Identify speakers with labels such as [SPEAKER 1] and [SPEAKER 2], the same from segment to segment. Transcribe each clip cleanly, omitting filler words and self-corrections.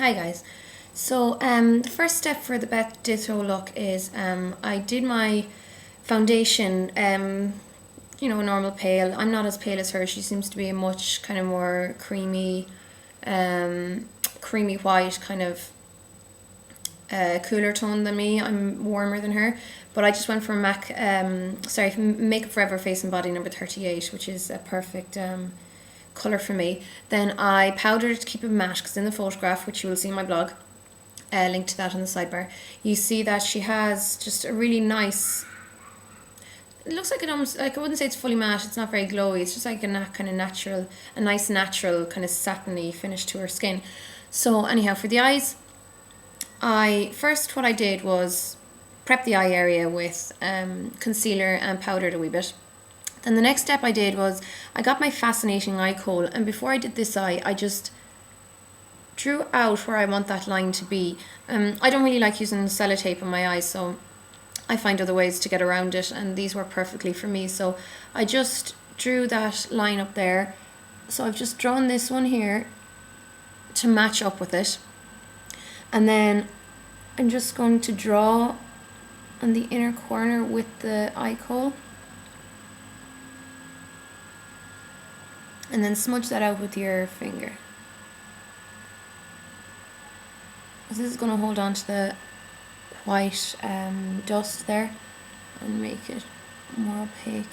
[SPEAKER 1] Hi guys. So the first step for the Beth Ditto look is I did my foundation, normal pale. I'm not as pale as her. She seems to be a much kind of more creamy white kind of cooler tone than me. I'm warmer than her, but I just went for Makeup Forever Face and Body number 38, which is a perfect colour for me. Then I powdered it to keep it matte, because in the photograph, which you will see in my blog, link to that on the sidebar, you see that she has just a really nice, it looks like it almost, like I wouldn't say it's fully matte, it's not very glowy, it's just like a nice natural kind of satiny finish to her skin. So anyhow, for the eyes, what I did was prep the eye area with concealer and powdered a wee bit. Then the next step I did was I got my Fascinating Eye Kohl, and before I did this eye, I just drew out where I want that line to be. I don't really like using sellotape on my eyes, so I find other ways to get around it, and these work perfectly for me. So I just drew that line up there. So I've just drawn this one here to match up with it. And then I'm just going to draw on the inner corner with the eye kohl. And then smudge that out with your finger. This is going to hold on to the white dust there and make it more opaque.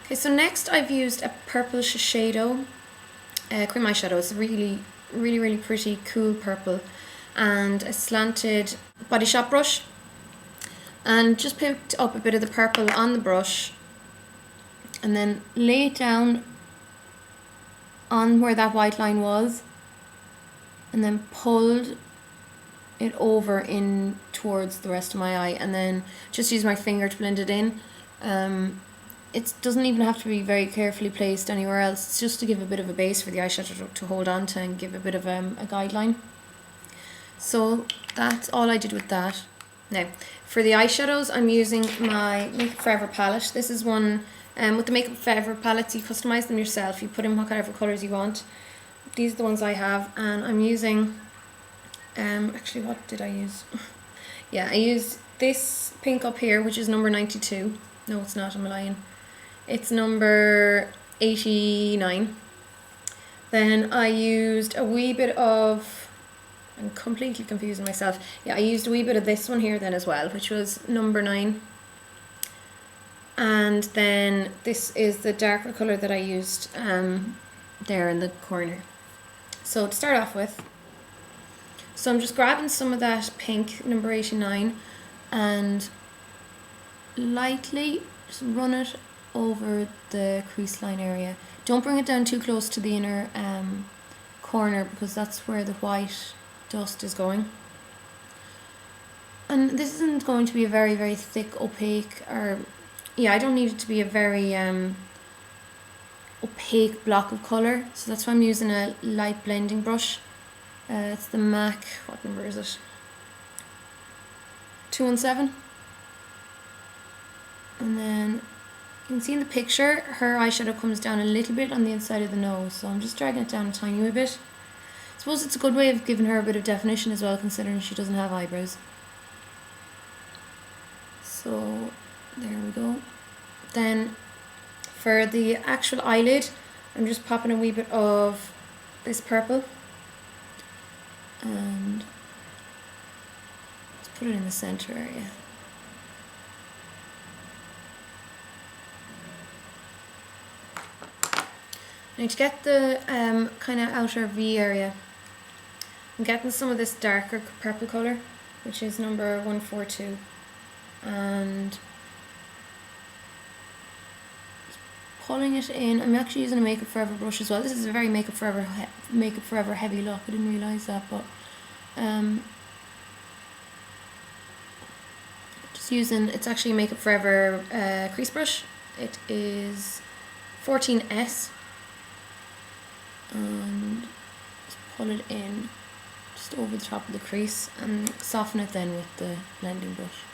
[SPEAKER 1] Okay, so next I've used a purple Shiseido cream eyeshadow. It's a really pretty cool purple, and a slanted Body Shop brush, and just picked up a bit of the purple on the brush and then lay it down on where that white line was, and then pulled it over in towards the rest of my eye, and then just use my finger to blend it in. It doesn't even have to be very carefully placed anywhere else. It's just to give a bit of a base for the eyeshadow to hold on to and give a bit of a guideline. So that's all I did with that. Now, for the eyeshadows, I'm using my Makeup Forever palette. This is one, with the Makeup Forever palettes, you customise them yourself. You put in whatever colours you want. These are the ones I have, and I'm using, actually what did I use? Yeah, I used this pink up here, which is number 92. No, it's not, I'm lying. It's number 89. Then I used a wee bit of, I'm completely confusing myself. Yeah, I used a wee bit of this one here then as well, which was number 9. And then this is the darker colour that I used there in the corner. So to start off with, so I'm just grabbing some of that pink, number 89, and lightly just run it over the crease line area. Don't bring it down too close to the inner corner, because that's where the white dust is going. And this isn't going to be a very thick, opaque, or yeah, I don't need it to be a very opaque block of colour, so that's why I'm using a light blending brush. It's the MAC, what number is it? 217. And then you can see in the picture her eyeshadow comes down a little bit on the inside of the nose, so I'm just dragging it down a tiny wee bit. I suppose it's a good way of giving her a bit of definition as well, considering she doesn't have eyebrows. So there we go. Then for the actual eyelid, I'm just popping a wee bit of this purple and let's put it in the center area. Now to get the kind of outer V area, I'm getting some of this darker purple colour, which is number 142, and pulling it in. I'm actually using a Makeup Forever brush as well. This is a very Makeup Forever heavy look. I didn't realise that, but just using, it's actually a Makeup Forever crease brush. It is 14S, and just pull it in just over the top of the crease and soften it then with the blending brush.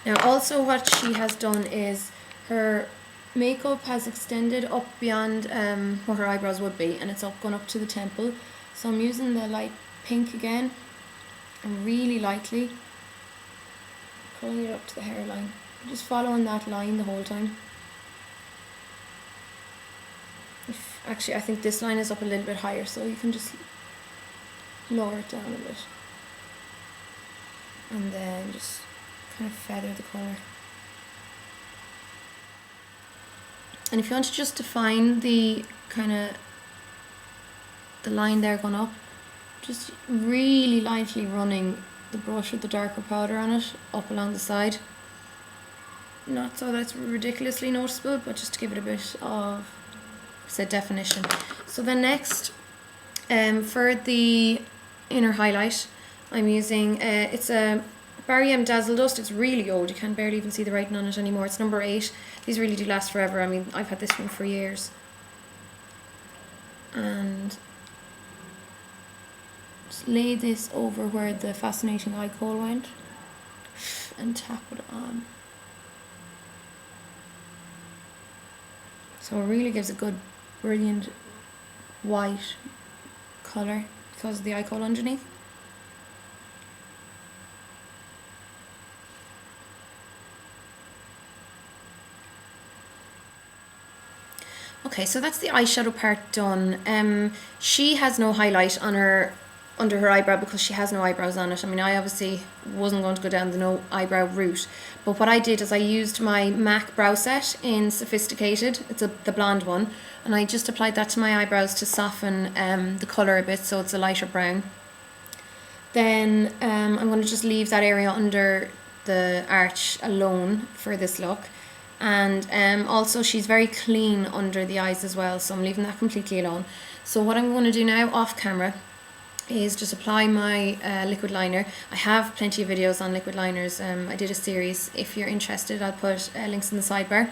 [SPEAKER 1] Now also what she has done is her makeup has extended up beyond what her eyebrows would be, and it's going up to the temple. So I'm using the light pink again, and really lightly pulling it up to the hairline. Just following that line the whole time. Actually, I think this line is up a little bit higher, so you can just lower it down a bit. And then just kind of feather the colour. And if you want to just define the kind of the line there going up, just really lightly running the brush with the darker powder on it up along the side. Not so that it's ridiculously noticeable, but just to give it a bit of, say, definition. So then next, for the inner highlight, I'm using, it's a Barry M Dazzle Dust. It's really old, you can barely even see the writing on it anymore. It's number 8. These really do last forever. I mean, I've had this one for years. And just lay this over where the fascinating eye kohl went and tap it on. So it really gives a good, brilliant white colour because of the eye kohl underneath. Okay, so that's the eyeshadow part done. She has no highlight on her under her eyebrow because she has no eyebrows on it. I mean, I obviously wasn't going to go down the no eyebrow route, but what I did is I used my MAC brow set in Sophisticated. It's the blonde one, and I just applied that to my eyebrows to soften the colour a bit so it's a lighter brown. Then I'm going to just leave that area under the arch alone for this look. And also she's very clean under the eyes as well, so I'm leaving that completely alone. So what I'm going to do now off camera is just apply my liquid liner. I have plenty of videos on liquid liners. I did a series. If you're interested, I'll put links in the sidebar.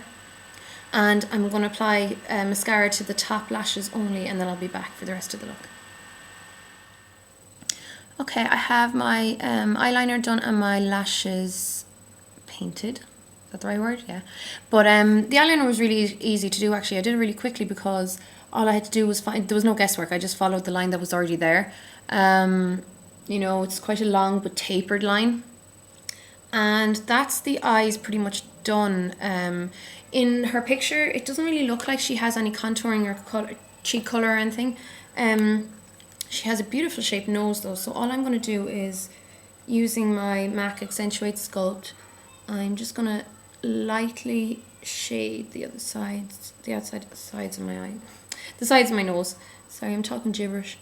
[SPEAKER 1] And I'm going to apply mascara to the top lashes only, and then I'll be back for the rest of the look. Okay, I have my eyeliner done and my lashes painted. Is that the right word? Yeah. But the eyeliner was really easy to do actually. I did it really quickly because all I had to do was find, there was no guesswork. I just followed the line that was already there. You know, it's quite a long but tapered line. And that's the eyes pretty much done. In her picture, it doesn't really look like she has any contouring or color, cheek colour or anything. She has a beautiful shaped nose though. So all I'm going to do is, using my MAC Accentuate Sculpt, I'm just going to lightly shade the other sides, the outside sides of my eye. The sides of my nose. Sorry, I'm talking gibberish.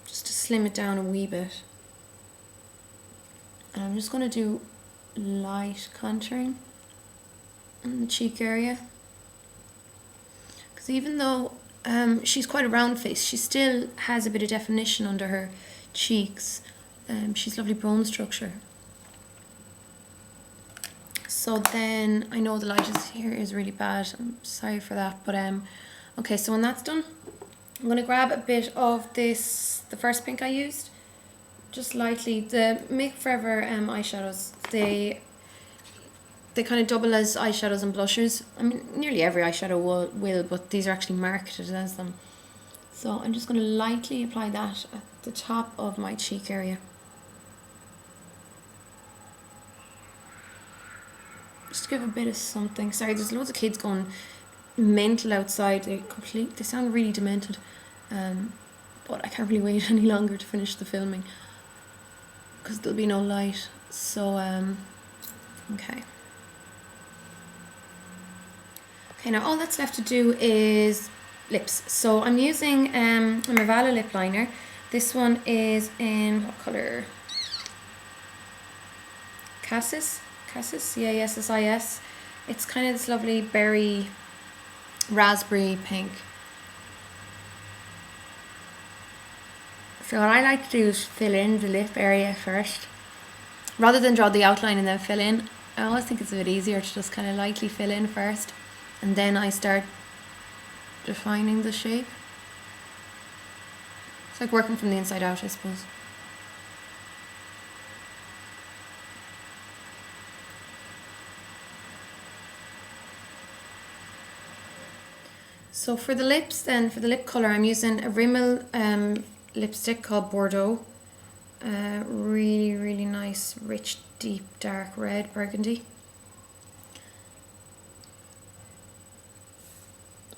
[SPEAKER 1] Just to slim it down a wee bit. And I'm just going to do light contouring in the cheek area. Because even though she's quite a round face, she still has a bit of definition under her cheeks. She's lovely bone structure. So then, I know the light here is really bad, I'm sorry for that, but okay, so when that's done, I'm going to grab a bit of this, the first pink I used, just lightly. The Make Forever eyeshadows, they kind of double as eyeshadows and blushers. I mean, nearly every eyeshadow will, but these are actually marketed as them. So I'm just going to lightly apply that at the top of my cheek area. Just to give a bit of something. Sorry, there's loads of kids going mental outside. They sound really demented. But I can't really wait any longer to finish the filming because there'll be no light. So okay. Okay, now all that's left to do is lips. So I'm using a Mervala lip liner. This one is in what colour? Cassis, C-A-S-S-I-S. It's kind of this lovely berry, raspberry pink. So what I like to do is fill in the lip area first. Rather than draw the outline and then fill in, I always think it's a bit easier to just kind of lightly fill in first. And then I start defining the shape. It's like working from the inside out, I suppose. So for the lips then, for the lip colour, I'm using a Rimmel lipstick called Bordeaux. Really, really nice, rich, deep, dark red burgundy.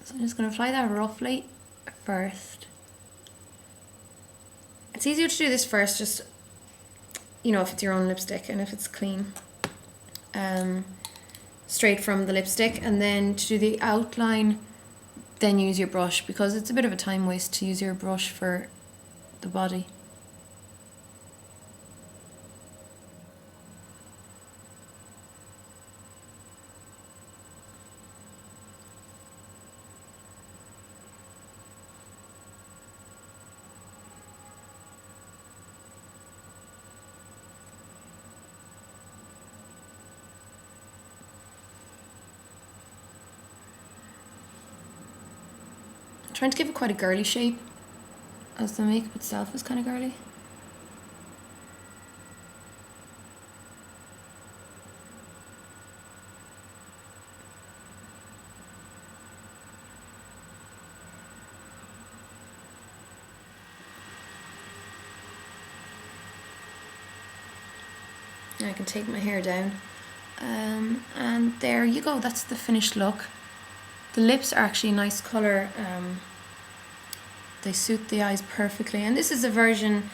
[SPEAKER 1] So I'm just going to apply that roughly first. It's easier to do this first, just, you know, if it's your own lipstick and if it's clean. Straight from the lipstick, and then to do the outline, then use your brush, because it's a bit of a time waste to use your brush for the body. Trying to give it quite a girly shape, as the makeup itself is kind of girly. Now I can take my hair down. And there you go, that's the finished look. The lips are actually a nice colour. They suit the eyes perfectly, and this is a version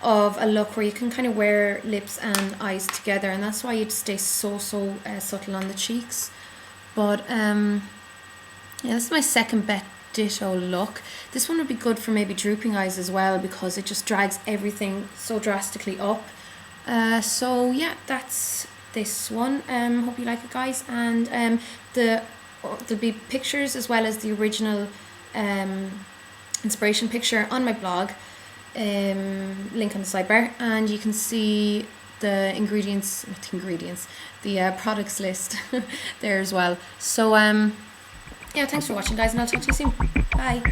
[SPEAKER 1] of a look where you can kind of wear lips and eyes together, and that's why you'd stay so subtle on the cheeks. But yeah, this is my second Beth Ditto look. This one would be good for maybe drooping eyes as well, because it just drags everything so drastically up. So yeah, that's this one. Hope you like it, guys, and there'll be pictures as well as the original inspiration picture on my blog, link on the sidebar, and you can see the the products list there as well. So yeah, thanks for watching, guys, and I'll talk to you soon. Bye.